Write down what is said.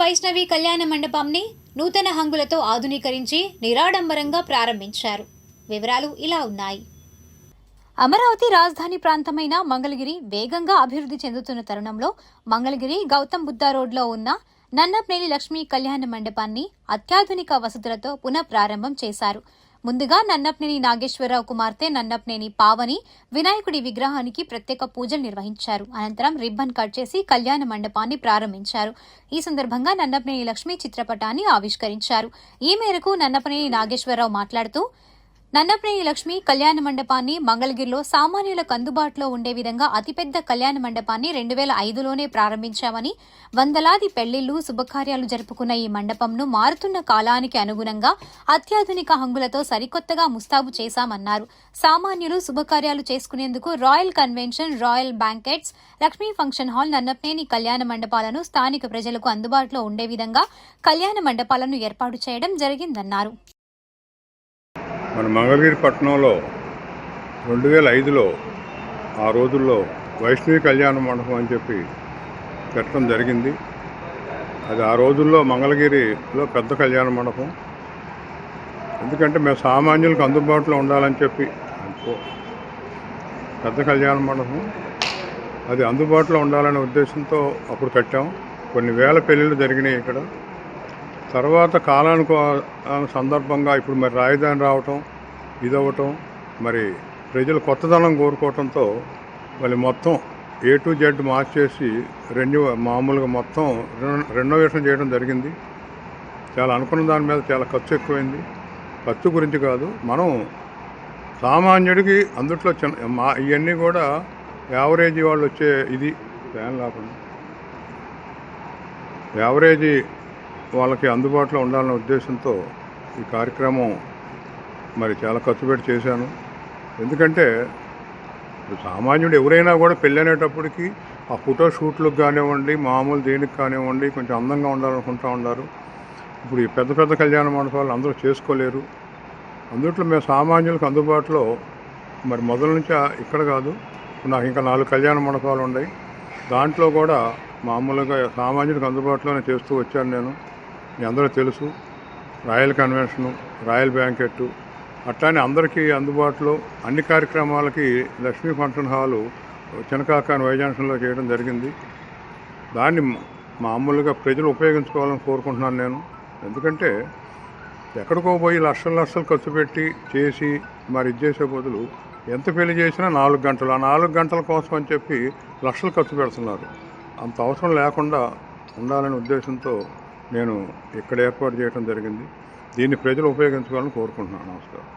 వైష్ణవి కళ్యాణ మండపంని నూతన హంగులతో ఆధునీకరించి నిరాడంబరంగా ప్రారంభించారు. వివరాలు ఇలా ఉన్నాయి. అమరావతి రాజధాని ప్రాంతమైన మంగళగిరి వేగంగా అభివృద్ధి చెందుతున్న తరుణంలో మంగళగిరి గౌతమ్ బుద్ధ రోడ్లో ఉన్న నన్నపనేని లక్ష్మీ కళ్యాణ మండపాన్ని అత్యాధునిక వసతులతో పునః ప్రారంభం చేశారు. ముందుగా నన్నపనేని నాగేశ్వరరావు కుమార్తె నన్నపనేని పావని వినాయకుడి విగ్రహానికి ప్రత్యేక పూజలు నిర్వహించారు. అనంతరం రిబ్బన్ కట్ చేసి కళ్యాణ మండపాన్ని ప్రారంభించారు. ఈ సందర్భంగా నన్నపనేని లక్ష్మీ చిత్రపటాన్ని ఆవిష్కరించారు. ఈ మేరకు నన్నపనేని నాగేశ్వరరావు మాట్లాడుతూ, నన్నపనేని లక్ష్మీ కళ్యాణ మండపాన్ని మంగళగిరిలో సామాన్యులకు అందుబాటులో ఉండే విధంగా అతిపెద్ద కళ్యాణ మండపాన్ని 2005లోనే ప్రారంభించామని, వందలాది పెళ్లిళ్లు శుభకార్యాలు జరుపుకున్న ఈ మండపంను మారుతున్న కాలానికి అనుగుణంగా అత్యాధునిక హంగులతో సరికొత్తగా ముస్తాబు చేశామన్నారు. సామాన్యులు శుభకార్యాలు చేసుకునేందుకు royal convention, royal banquets, Lakshmi function hall, Nannapaneni కళ్యాణ మండపాలను స్థానిక ప్రజలకు అందుబాటులో ఉండే విధంగా కళ్యాణ మండపాలను ఏర్పాటు చేయడం జరిగిందన్నారు. మన మంగళగిరి పట్టణంలో 2005లో ఆ రోజుల్లో వైష్ణవి కళ్యాణ మండపం అని చెప్పి పెట్టడం జరిగింది. అది ఆ రోజుల్లో మంగళగిరిలో పెద్ద కళ్యాణ మండపం. ఎందుకంటే మేము సామాన్యులకు అందుబాటులో ఉండాలని చెప్పి పెద్ద కళ్యాణ మండపం అది అందుబాటులో ఉండాలనే ఉద్దేశంతో అప్పుడు కట్టాం. కొన్ని వేల పెళ్ళిళ్ళు జరిగినాయి ఇక్కడ. తర్వాత కాలానికి సందర్భంగా ఇప్పుడు మరి రాజధాని రావటం, ఇదవ్వటం, మరి ప్రజలు కొత్తదనం కోరుకోవటంతో మళ్ళీ మొత్తం A to Z మార్చేసి మామూలుగా మొత్తం రెనోవేషన్ చేయడం జరిగింది. చాలా అనుకున్న దాని మీద చాలా ఖర్చు ఎక్కువైంది. ఖర్చు గురించి కాదు, మనం సామాన్యుడికి అందుట్లో ఇవన్నీ కూడా యావరేజీ వాళ్ళు వచ్చే ఇది ఫ్యాన్ లేకుండా యావరేజీ వాళ్ళకి అందుబాటులో ఉండాలనే ఉద్దేశంతో ఈ కార్యక్రమం మరి చాలా ఖర్చు పెట్టి చేశాను. ఎందుకంటే సామాన్యుడు ఎవరైనా కూడా పెళ్ళి అనేటప్పటికి ఆ ఫోటో షూట్లకు కానివ్వండి, మామూలు దేనికి కానివ్వండి, కొంచెం అందంగా ఉండాలనుకుంటూ ఉన్నారు. ఇప్పుడు ఈ పెద్ద పెద్ద కళ్యాణ మండపాలు అందరూ చేసుకోలేరు. అందుట్లో మేము సామాన్యులకు అందుబాటులో మరి మొదల నుంచి ఇక్కడ కాదు, నాకు ఇంకా 4 కళ్యాణ మండపాలు ఉన్నాయి. దాంట్లో కూడా మామూలుగా సామాన్యులకు అందుబాటులోనే చేస్తూ వచ్చాను నేను. మీ అందరూ తెలుసు, రాయల్ కన్వెన్షను, రాయల్ బ్యాంకెట్టు, అట్లానే అందరికీ అందుబాటులో అన్ని కార్యక్రమాలకి లక్ష్మీ ఫంక్షన్ హాలు చినకాకాని వైజాన్షన్లో చేయడం జరిగింది. దాన్ని మామూలుగా ప్రజలు ఉపయోగించుకోవాలని కోరుకుంటున్నాను నేను. ఎందుకంటే ఎక్కడికో పోయి లక్షలు ఖర్చు పెట్టి చేసి మరి ఇది చేసే బదులు ఎంత పెళ్లి చేసినా 4 గంటలు, ఆ 4 గంటల కోసం అని చెప్పి లక్షలు ఖర్చు పెడుతున్నారు. అంత అవసరం లేకుండా ఉండాలనే ఉద్దేశంతో నేను ఇక్కడ ఏర్పాటు చేయడం జరిగింది. దీన్ని ప్రజలు ఉపయోగించుకోవాలని కోరుకుంటున్నాను. నమస్కారం.